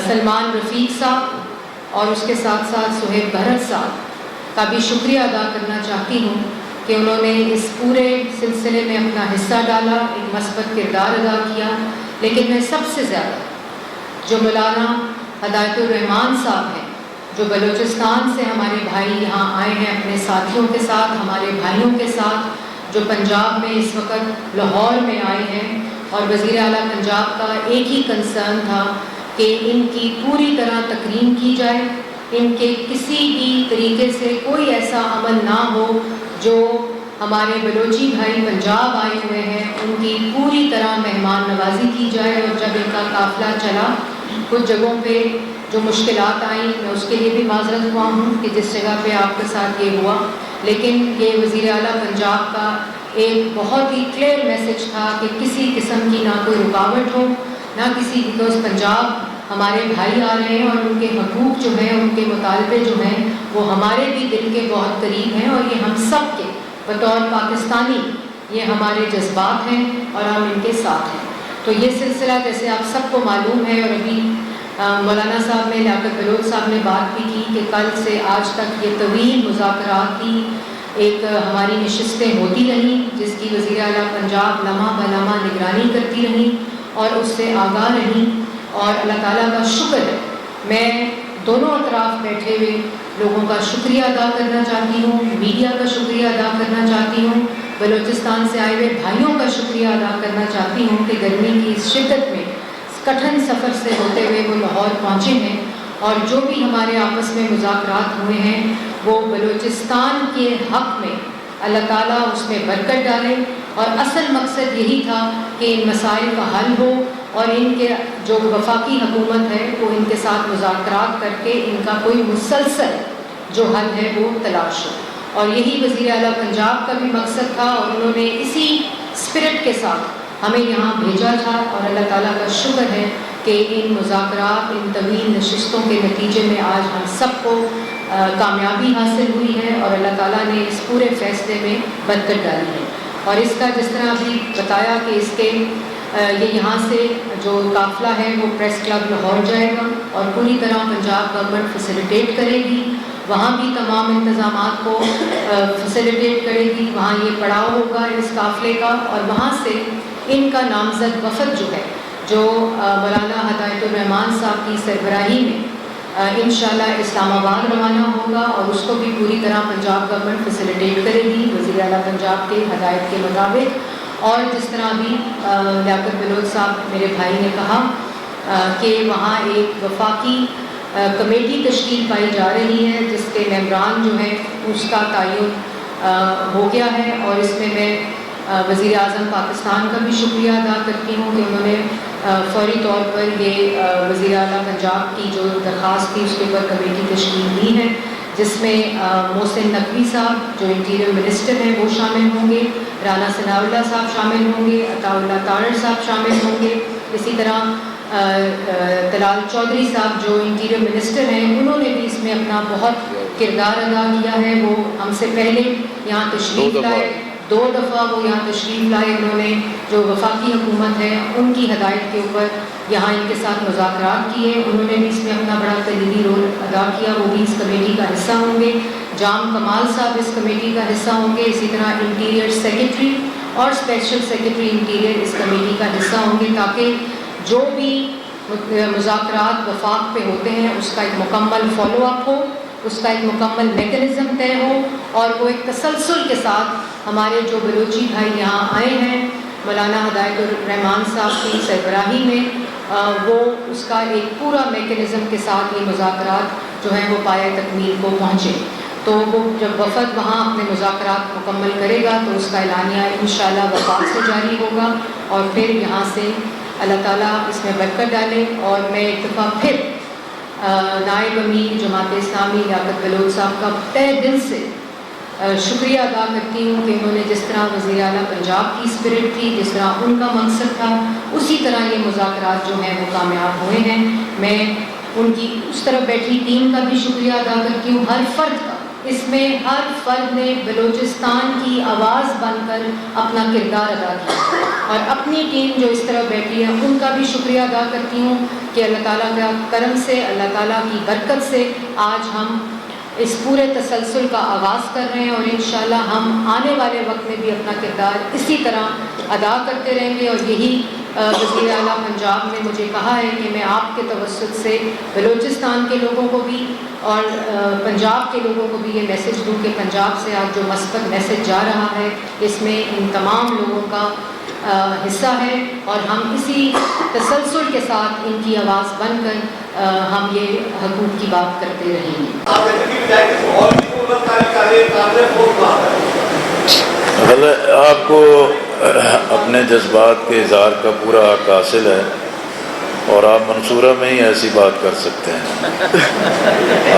سلمان رفیق صاحب اور اس کے ساتھ ساتھ سہیب بھرت صاحب کا بھی شکریہ ادا کرنا چاہتی ہوں کہ انہوں نے اس پورے سلسلے میں اپنا حصہ ڈالا، ایک مثبت کردار ادا کیا۔ لیکن میں سب سے زیادہ جو مولانا ہدایت الرحمان صاحب ہیں، جو بلوچستان سے ہمارے بھائی یہاں آئے ہیں اپنے ساتھیوں کے ساتھ، ہمارے بھائیوں کے ساتھ، جو پنجاب میں اس وقت لاہور میں آئے ہیں، اور وزیر اعلیٰ پنجاب کا ایک ہی کنسرن تھا کہ ان کی پوری طرح تکریم کی جائے، ان کے کسی بھی طریقے سے کوئی ایسا عمل نہ ہو جو ہمارے بلوچی بھائی پنجاب آئے ہوئے ہیں ان کی پوری طرح مہمان نوازی کی جائے۔ اور جب ان کا قافلہ چلا کچھ جگہوں پہ جو مشکلات آئیں، میں اس کے لیے بھی معذرت خواہ ہوں کہ جس جگہ پہ آپ کے ساتھ یہ ہوا، لیکن یہ وزیر اعلیٰ پنجاب کا ایک بہت ہی کلیئر میسج تھا کہ کسی قسم کی نہ کوئی رکاوٹ ہو، نہ کسی، بیکاز پنجاب ہمارے بھائی آ رہے ہیں اور ان کے حقوق جو ہیں، ان کے مطالبے جو ہیں، وہ ہمارے بھی دل کے بہت قریب ہیں، اور یہ ہم سب کے بطور پاکستانی یہ ہمارے جذبات ہیں اور ہم ان کے ساتھ ہیں۔ تو یہ سلسلہ جیسے آپ سب کو معلوم ہے، اور ابھی مولانا صاحب نے، لیاقت بلوچ صاحب نے بات بھی کی کہ کل سے آج تک یہ طویل مذاکرات کی ایک ہماری نشستیں ہوتی رہیں، جس کی وزیر اعلیٰ پنجاب لمحہ بہ لمحہ نگرانی کرتی رہیں اور اس سے آگاہ رہیں، اور اللہ تعالیٰ کا شکر ہے، میں دونوں اطراف بیٹھے ہوئے لوگوں کا شکریہ ادا کرنا چاہتی ہوں، میڈیا کا شکریہ ادا کرنا چاہتی ہوں، بلوچستان سے آئے ہوئے بھائیوں کا شکریہ ادا کرنا چاہتی ہوں کہ گرمی کی اس شدت میں کٹھن سفر سے ہوتے ہوئے وہ لاہور پہنچے ہیں، اور جو بھی ہمارے آپس میں مذاکرات ہوئے ہیں وہ بلوچستان کے حق میں اللہ تعالیٰ اس میں برکت ڈالے، اور اصل مقصد یہی تھا کہ ان مسائل کا حل ہو، اور ان کے جو وفاقی حکومت ہے وہ ان کے ساتھ مذاکرات کر کے ان کا کوئی مسلسل جو حل ہے وہ تلاش ہو، اور یہی وزیر اعلیٰ پنجاب کا بھی مقصد تھا، اور انہوں نے اسی اسپرٹ کے ساتھ ہمیں یہاں بھیجا تھا، اور اللہ تعالیٰ کا شکر ہے کہ ان مذاکرات، ان طویل نشستوں کے نتیجے میں آج ہم سب کو کامیابی حاصل ہوئی ہے، اور اللہ تعالیٰ نے اس پورے فیصلے میں برکت ڈالی ہے۔ اور اس کا جس طرح ابھی بتایا کہ اس کے یہ یہاں سے جو قافلہ ہے وہ پریس کلب لاہور جائے گا، اور پوری طرح پنجاب گورنمنٹ فیسیلیٹیٹ کرے گی، وہاں بھی تمام انتظامات کو فیسیلیٹیٹ کرے گی، وہاں یہ پڑاؤ ہوگا اس قافلے کا، اور وہاں سے ان کا نامزد وفد جو ہے، جو مولانا ہدایت الرحمان صاحب کی سربراہی میں انشاءاللہ اسلام آباد روانہ ہوگا، اور اس کو بھی پوری طرح پنجاب گورنمنٹ فیسیلیٹیٹ کرے گی وزیر اعلیٰ پنجاب کے ہدایت کے مطابق۔ اور جس طرح بھی لیاقت بلوچ صاحب میرے بھائی نے کہا کہ وہاں ایک وفاقی کمیٹی تشکیل پائی جا رہی ہے جس کے ممبران جو ہیں اس کا تعین ہو گیا ہے، اور اس میں میں وزیر اعظم پاکستان کا بھی شکریہ ادا کرتی ہوں کہ انہوں نے فوری طور پر یہ وزیر اعلیٰ پنجاب کی جو درخواست تھی اس کے اوپر کمیٹی تشکیل دی ہے، جس میں محسن نقوی صاحب جو انٹیریئر منسٹر ہیں وہ شامل ہوں گے، رانا ثناء اللہ صاحب شامل ہوں گے، عطا اللہ تارڑ صاحب شامل ہوں گے، اسی طرح طلال چودھری صاحب جو انٹیریئر منسٹر ہیں انہوں نے بھی اس میں اپنا بہت کردار ادا کیا ہے، وہ ہم سے پہلے یہاں تشریف لائے، 2 دفعہ وہ یہاں تشریف لائے، انہوں نے جو وفاقی حکومت ہے ان کی ہدایت کے اوپر یہاں ان کے ساتھ مذاکرات کیے، انہوں نے بھی اس میں اپنا بڑا کلیدی رول ادا کیا، وہ بھی اس کمیٹی کا حصہ ہوں گے۔ جام کمال صاحب اس کمیٹی کا حصہ ہوں گے، اسی طرح انٹیریئر سیکرٹری اور اسپیشل سیکرٹری انٹیریئر اس کمیٹی کا حصہ ہوں گے، تاکہ جو بھی مذاکرات وفاق پہ ہوتے ہیں اس کا ایک مکمل فالو اپ ہو، اس کا ایک مکمل میکنزم طے ہو، اور وہ ایک تسلسل کے ساتھ ہمارے جو بلوچی بھائی یہاں آئے ہیں مولانا ہدایت الرحمان صاحب کی سربراہی میں، وہ اس کا ایک پورا میکنزم کے ساتھ یہ مذاکرات جو ہیں وہ پایہ تکمیل کو پہنچے۔ تو وہ جب وفد وہاں اپنے مذاکرات مکمل کرے گا تو اس کا اعلانیہ انشاءاللہ وفاق سے جاری ہوگا، اور پھر یہاں سے اللہ تعالیٰ اس میں برکت ڈالے۔ اور میں ایک دفعہ پھر نائب امیر جماعت اسلامی لیاقت بلوچ صاحب کا تہ دل سے شکریہ ادا کرتی ہوں کہ انہوں نے جس طرح وزیر اعلیٰ پنجاب کی اسپرٹ تھی، جس طرح ان کا مقصد تھا، اسی طرح یہ مذاکرات جو ہیں وہ کامیاب ہوئے ہیں۔ میں ان کی اس طرف بیٹھی ٹیم کا بھی شکریہ ادا کرتی ہوں، ہر فرد کا، اس میں ہر فرد نے بلوچستان کی آواز بن کر اپنا کردار ادا کیا۔ اور اپنی ٹیم جو اس طرح بیٹھی ہے ان کا بھی شکریہ ادا کرتی ہوں کہ اللہ تعالیٰ کا کرم سے، اللہ تعالیٰ کی برکت سے آج ہم اس پورے تسلسل کا آغاز کر رہے ہیں، اور انشاءاللہ ہم آنے والے وقت میں بھی اپنا کردار اسی طرح ادا کرتے رہیں گے۔ اور یہی وزیر اعلیٰ پنجاب نے مجھے کہا ہے کہ میں آپ کے توسط سے بلوچستان کے لوگوں کو بھی اور پنجاب کے لوگوں کو بھی یہ میسج دوں کہ پنجاب سے آج جو مثبت میسج جا رہا ہے اس میں ان تمام لوگوں کا حصہ ہے، اور ہم اسی تسلسل کے ساتھ ان کی آواز بن کر ہم یہ حقوق کی بات کرتے رہیں گے۔ آپ کو اپنے جذبات کے اظہار کا پورا حق حاصل ہے، اور آپ منصورہ میں ہی ایسی بات کر سکتے ہیں۔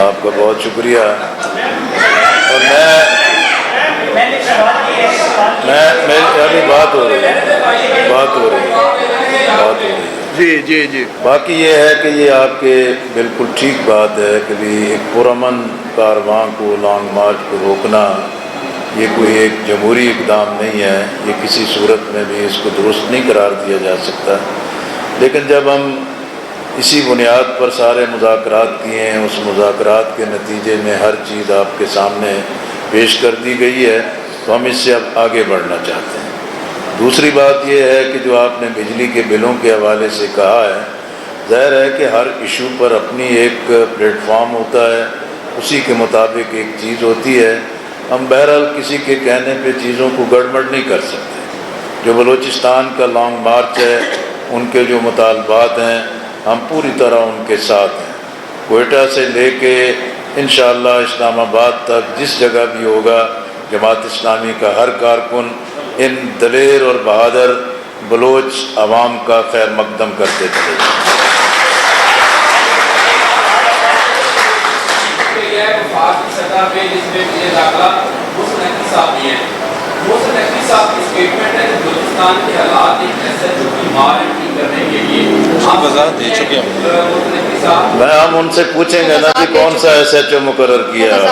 آپ کا بہت شکریہ۔ اور میری بات ہو رہی ہے جی باقی یہ ہے کہ یہ آپ کے بالکل ٹھیک بات ہے کہ بھی ایک پرامن کارواں کو، لانگ مارچ کو روکنا یہ کوئی ایک جمہوری اقدام نہیں ہے، یہ کسی صورت میں بھی اس کو درست نہیں قرار دیا جا سکتا۔ لیکن جب ہم اسی بنیاد پر سارے مذاکرات کیے ہیں، اس مذاکرات کے نتیجے میں ہر چیز آپ کے سامنے پیش کر دی گئی ہے، تو ہم اس سے اب آگے بڑھنا چاہتے ہیں۔ دوسری بات یہ ہے کہ جو آپ نے بجلی کے بلوں کے حوالے سے کہا ہے، ظاہر ہے کہ ہر ایشو پر اپنی ایک پلیٹ فارم ہوتا ہے، اسی کے مطابق ایک چیز ہوتی ہے۔ ہم بہرحال کسی کے کہنے پہ چیزوں کو گڑبڑ نہیں کر سکتے۔ جو بلوچستان کا لانگ مارچ ہے، ان کے جو مطالبات ہیں، ہم پوری طرح ان کے ساتھ ہیں۔ کوئٹہ سے لے کے انشاءاللہ اسلام آباد تک جس جگہ بھی ہوگا، جماعت اسلامی کا ہر کارکن ان دلیر اور بہادر بلوچ عوام کا خیر مقدم کرتے چلے جائیں۔ سطح پہ جس میں مجھے داخلہ محسن نقوی صاحب بھی ہیں۔ محسن نقوی صاحب کی اسٹیٹمنٹ ہے کہ بلوچستان کے حالات ایک ایسے جو بیمار ہیں ٹھیک کرنے کے لیے آپ وضاحت دے چکے ہیں۔ میں ہم ان سے پوچھیں گے نا کہ کون سا ایس ایچ او مقرر کیا ہے،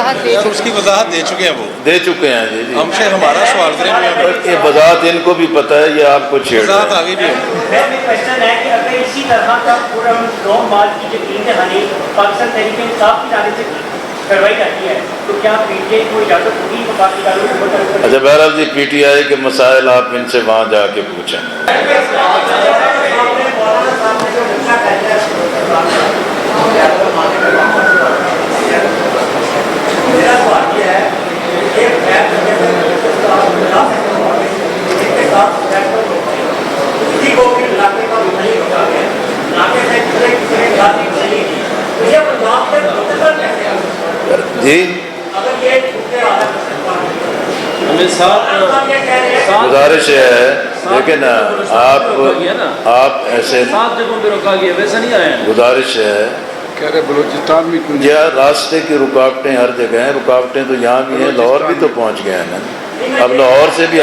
اس کی وضاحت دے چکے ہیں، وہ دے چکے ہیں جی ہم سے ہمارا سوال کریں۔ یہ وضاحت ان کو بھی پتہ ہے، یہ آپ کو چھیڑ وضاحت آگے بھی ہے۔ کوشچن ہے کہ اگر اسی طرح کا پورا لانگ مارچ کی یقین دہانی پاکستان تحریک انصاف کی جانب سے کروائی جاتی ہے تو کیا پی ٹی آئی کو اجازت ہوگی باقی اداروں؟ اچھا بہرحال جی پی ٹی آئی کے مسائل آپ ان سے وہاں جا کے پوچھیں۔ جی گزارش ہے لیکن آپ ایسے گزارش ہے بلوچستان میں یا راستے کی رکاوٹیں ہر جگہ ہیں، رکاوٹیں تو یہاں بھی ہیں، لاہور بھی تو پہنچ گئے ہیں نا، اب لاہور سے بھی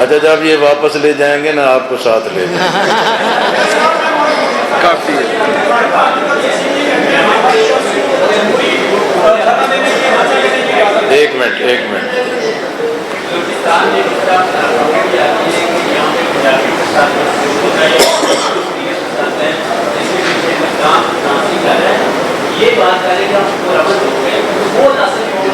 اچھا جب یہ واپس لے جائیں گے نا آپ کو ساتھ لے جائیں گے۔ کافی ایک منٹ یہ بات کریں کہ وہ نسل جو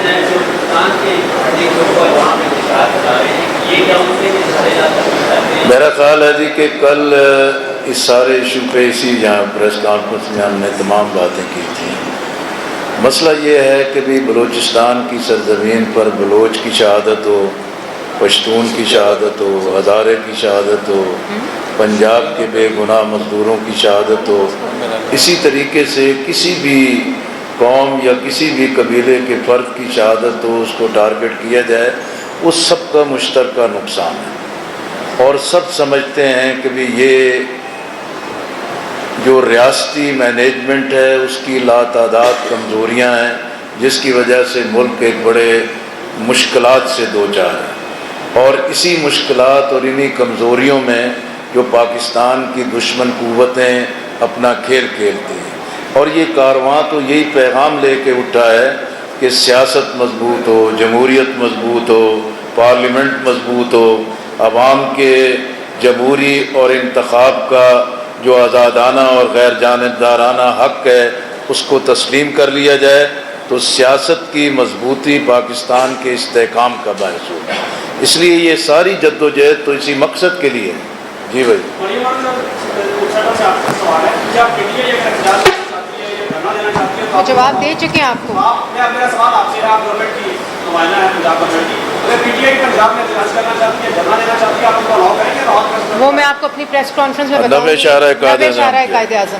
میرا خیال ہے جی کہ کل اس سارے ایشو پہ اسی یہاں پریس کانفرنس میں ہم نے تمام باتیں کی تھیں۔ مسئلہ یہ ہے کہ بھی بلوچستان کی سرزمین پر بلوچ کی شہادت ہو، پشتون کی شہادت ہو، ہزارے کی شہادت ہو، پنجاب کے بے گناہ مزدوروں کی شہادت ہو، اسی طریقے سے کسی بھی قوم یا کسی بھی قبیلے کے فرد کی شہادت ہو، اس کو ٹارگٹ کیا جائے، وہ سب کا مشترکہ نقصان ہے۔ اور سب سمجھتے ہیں کہ بھی یہ جو ریاستی مینجمنٹ ہے اس کی لاتعداد کمزوریاں ہیں، جس کی وجہ سے ملک ایک بڑے مشکلات سے دوچار ہے، اور اسی مشکلات اور انہی کمزوریوں میں جو پاکستان کی دشمن قوتیں اپنا کھیل کھیلتی ہیں، اور یہ کارواں تو یہی پیغام لے کے اٹھا ہے کہ سیاست مضبوط ہو، جمہوریت مضبوط ہو، پارلیمنٹ مضبوط ہو، عوام کے جمہوری اور انتخاب کا جو آزادانہ اور غیر جانبدارانہ حق ہے اس کو تسلیم کر لیا جائے تو سیاست کی مضبوطی پاکستان کے استحکام کا باعث ہوگا. اس لیے یہ ساری جدوجہد تو اسی مقصد کے لیے ہے. جی بھائی. وہ جواب دے چکے ہیں آپ کو. میرا سوال آپ سے آپ گورنمنٹ کی نمائندہ ہے پنجاب گورنمنٹ کی، اگر پی ٹی آئی پنجاب میں اعتراض کرنا چاہتی ہے، دھرنا دینا چاہتی ہے، آپ ان کو الاؤ کریں گے؟ وہ میں آپ کو اپنی پریس کانفرنس میں بتاؤں گی. 90 اشارہ قائد اعظم. 90 اشارہ قائد اعظم.